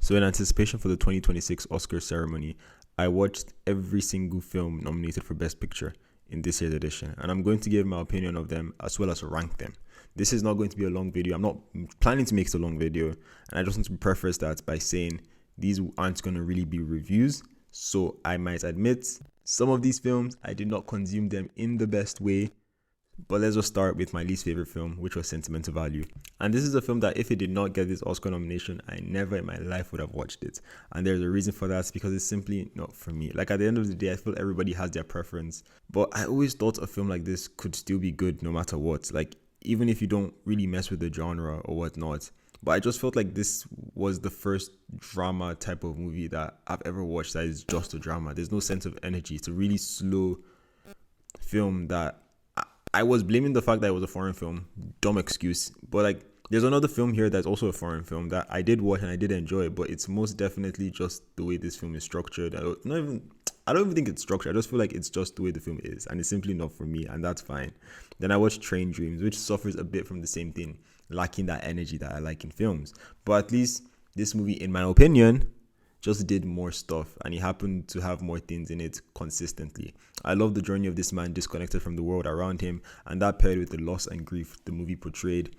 So in anticipation for the 2026 Oscar ceremony, I watched every single film nominated for Best Picture in this year's edition, and I'm going to give my opinion of them as well as rank them. This is not going to be a long video. I'm not planning to make it a long video, and I just want to preface that by saying these aren't going to really be reviews. So I might admit some of these films, I did not consume them in the best way. But let's just start with my least favorite film, which was Sentimental Value. And this is a film that if it did not get this Oscar nomination, I never in my life would have watched it. And there's a reason for that, because it's simply not for me. Like, at the end of the day, I feel everybody has their preference. But I always thought a film like this could still be good no matter what. Like, even if you don't really mess with the genre or whatnot. But I just felt like this was the first drama type of movie that I've ever watched that is just a drama. There's no sense of energy. It's a really slow film that I was blaming the fact that it was a foreign film. Dumb excuse. But like, there's another film here that's also a foreign film that I did watch and I did enjoy, but it's most definitely just the way this film is structured. I don't even think it's structured. I just feel like it's just the way the film is, and it's simply not for me, and that's fine. Then I watched Train Dreams, which suffers a bit from the same thing, lacking that energy that I like in films. But at least this movie, in my opinion, just did more stuff, and he happened to have more things in it consistently. I love the journey of this man disconnected from the world around him, and that paired with the loss and grief the movie portrayed,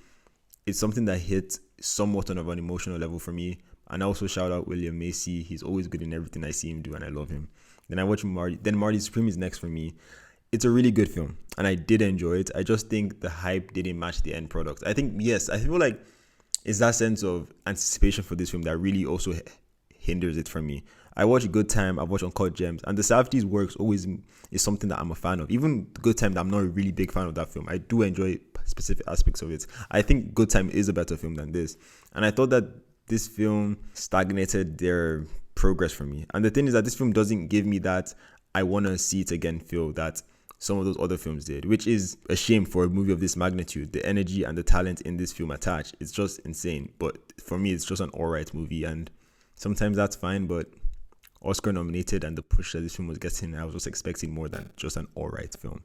it's something that hit somewhat on an emotional level for me. And I also shout out William Macy. He's always good in everything I see him do, and I love him. Then I watch Marty. Then Marty Supreme is next for me. It's a really good film, and I did enjoy it. I just think the hype didn't match the end product. I feel like it's that sense of anticipation for this film that really also hinders it from me. I watch Good Time, I've watched Uncut Gems, and the Safdie's works always is something that I'm a fan of. Even Good Time, I'm not a really big fan of that film. I do enjoy specific aspects of it. I think Good Time is a better film than this, and I thought that this film stagnated their progress for me. And the thing is that this film doesn't give me that I want to see it again feel that some of those other films did, which is a shame for a movie of this magnitude. The energy and the talent in this film attached, it's just insane. But for me, it's just an alright movie, and sometimes that's fine. But Oscar nominated, and the push that this film was getting, I was just expecting more than just an alright film.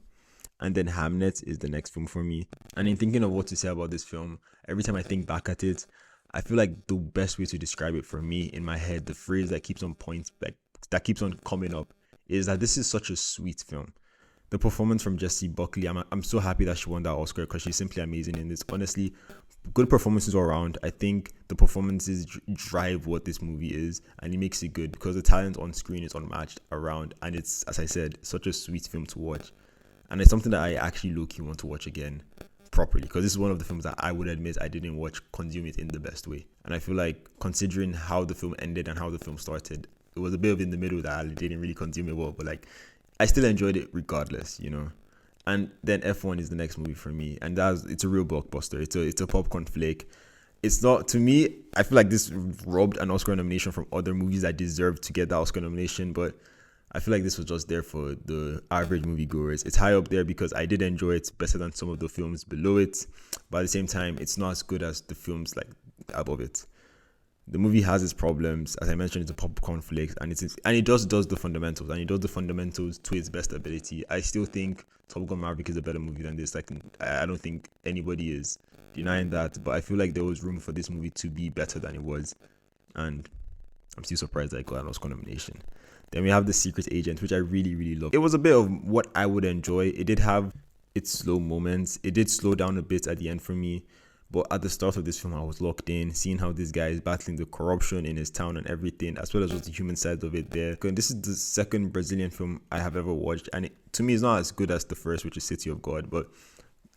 And then Hamnet is the next film for me. And in thinking of what to say about this film, every time I think back at it, I feel like the best way to describe it for me in my head, the phrase that keeps on point, like that keeps on coming up, is that this is such a sweet film. The performance from Jessie Buckley, I'm so happy that she won that Oscar, because she's simply amazing in this. Honestly, good performances all around. I think the performances drive what this movie is, and it makes it good because the talent on screen is unmatched around, and it's, as I said, such a sweet film to watch. And it's something that I actually low-key want to watch again properly, because this is one of the films that I would admit I didn't consume it in the best way. And I feel like, considering how the film ended and how the film started, it was a bit of in the middle that I didn't really consume it well, but like, I still enjoyed it regardless, you know. And then F1 is the next movie for me, and it's a real blockbuster. It's a popcorn flake. It's not, to me, I feel like this robbed an Oscar nomination from other movies that deserved to get that Oscar nomination, but I feel like this was just there for the average moviegoers. It's high up there because I did enjoy it better than some of the films below it, but at the same time, it's not as good as the films like above it. The movie has its problems. As I mentioned, it's a popcorn flick, and it just does the fundamentals, and it does the fundamentals to its best ability. I still think Top Gun Maverick is a better movie than this. Like, I don't think anybody is denying that, but I feel like there was room for this movie to be better than it was, and I'm still surprised that it got an Oscar nomination. Then we have The Secret Agent, which I really, really love. It was a bit of what I would enjoy. It did have its slow moments. It did slow down a bit at the end for me. But at the start of this film, I was locked in, seeing how this guy is battling the corruption in his town and everything, as well as just the human side of it there. And this is the second Brazilian film I have ever watched, and to me, it's not as good as the first, which is City of God, but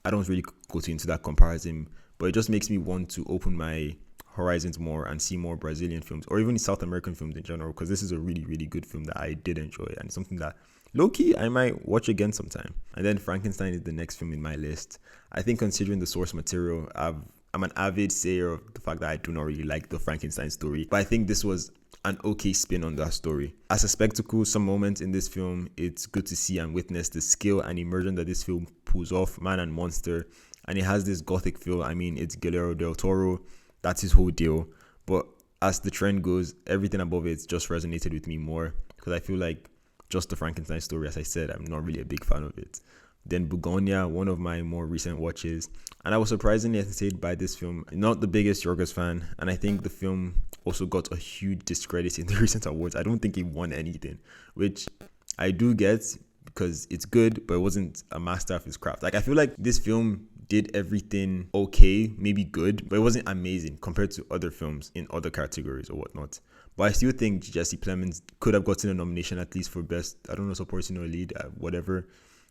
I don't really go into that comparison. But it just makes me want to open my horizons more and see more Brazilian films, or even South American films in general, because this is a really, really good film that I did enjoy, and something that low-key I might watch again sometime. And then Frankenstein is the next film in my list. I think, considering the source material, I'm an avid sayer of the fact that I do not really like the Frankenstein story, but I think this was an okay spin on that story. As a spectacle, some moments in this film, it's good to see and witness the skill and immersion that this film pulls off, man and monster, and it has this gothic feel. I mean, it's Guillermo del Toro, that's his whole deal, but as the trend goes, everything above it just resonated with me more, because I feel like just the Frankenstein story, as I said, I'm not really a big fan of it. Then Begonia, one of my more recent watches, and I was surprisingly entertained by this film. Not the biggest Yorgos fan, and I think the film also got a huge discredit in the recent awards. I don't think he won anything, which I do get because it's good, but it wasn't a master of his craft. Like, I feel like this film did everything okay, maybe good, but it wasn't amazing compared to other films in other categories or whatnot. But I still think Jesse Plemons could have gotten a nomination at least for best, I don't know, supporting or lead, whatever.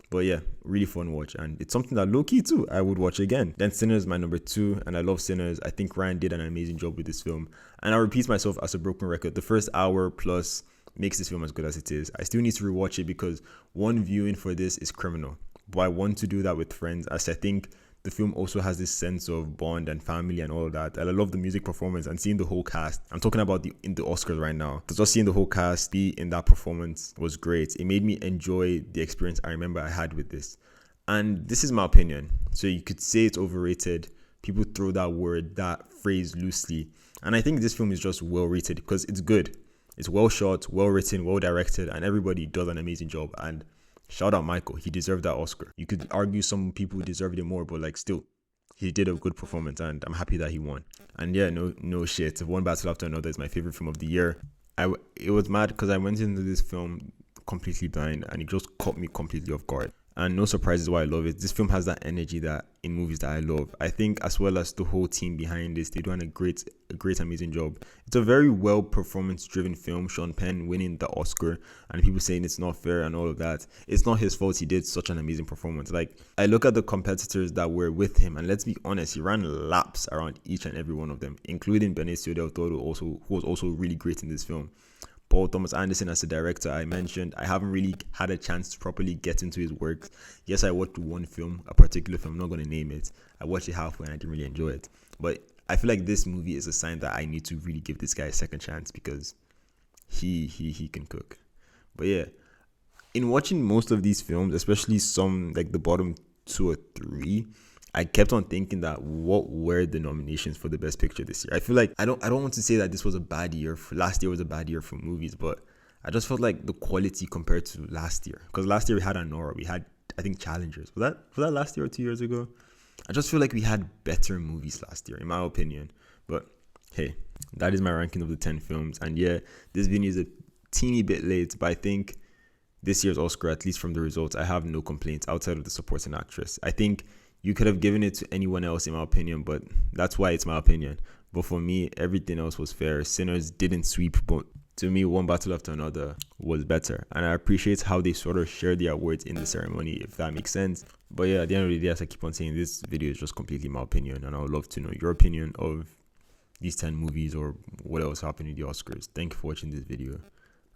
But yeah, really fun watch. And it's something that low-key too, I would watch again. Then Sinners, my number 2. And I love Sinners. I think Ryan did an amazing job with this film. And I repeat myself as a broken record. The first hour plus makes this film as good as it is. I still need to rewatch it because one viewing for this is criminal. But I want to do that with friends, as I think the film also has this sense of bond and family and all of that. And I love the music performance and seeing the whole cast. I'm talking about in the Oscars right now. Just seeing the whole cast be in that performance was great. It made me enjoy the experience I remember I had with this. And this is my opinion. So you could say it's overrated. People throw that phrase loosely. And I think this film is just well rated because it's good. It's well shot, well written, well directed, and everybody does an amazing job. And shout out Michael. He deserved that Oscar. You could argue some people deserved it more, but like still, he did a good performance and I'm happy that he won. And yeah, no shit. One Battle After Another is my favorite film of the year. It was mad because I went into this film completely blind and it just caught me completely off guard. And no surprises why I love it. This film has that energy that in movies that I love. I think as well as the whole team behind this, they're doing a great, amazing job. It's a very well performance-driven film. Sean Penn winning the Oscar and people saying it's not fair and all of that. It's not his fault. He did such an amazing performance. Like, I look at the competitors that were with him and let's be honest, he ran laps around each and every one of them, including Benicio del Toro, who was also really great in this film. Paul Thomas Anderson as a director, I mentioned, I haven't really had a chance to properly get into his work. Yes, I watched one film, a particular film, I'm not going to name it. I watched it halfway and I didn't really enjoy it. But I feel like this movie is a sign that I need to really give this guy a second chance because he can cook. But yeah, in watching most of these films, especially some like the bottom 2 or 3, I kept on thinking that what were the nominations for the best picture this year? I feel like I don't want to say that this was a bad year. Last year was a bad year for movies, but I just felt like the quality compared to last year. Because last year we had Anora, we had I think Challengers. Was that last year or 2 years ago? I just feel like we had better movies last year, in my opinion. But hey, that is my ranking of the 10 films. And yeah, this video is a teeny bit late, but I think this year's Oscar, at least from the results, I have no complaints outside of the supporting actress. I think you could have given it to anyone else, in my opinion, but that's why it's my opinion. But for me, everything else was fair. Sinners didn't sweep, but to me, One Battle After Another was better. And I appreciate how they sort of share the awards in the ceremony, if that makes sense. But yeah, at the end of the day, as I keep on saying, this video is just completely my opinion. And I would love to know your opinion of these 10 movies or what else happened in the Oscars. Thank you for watching this video.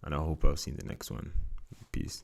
And I hope I'll see you in the next one. Peace.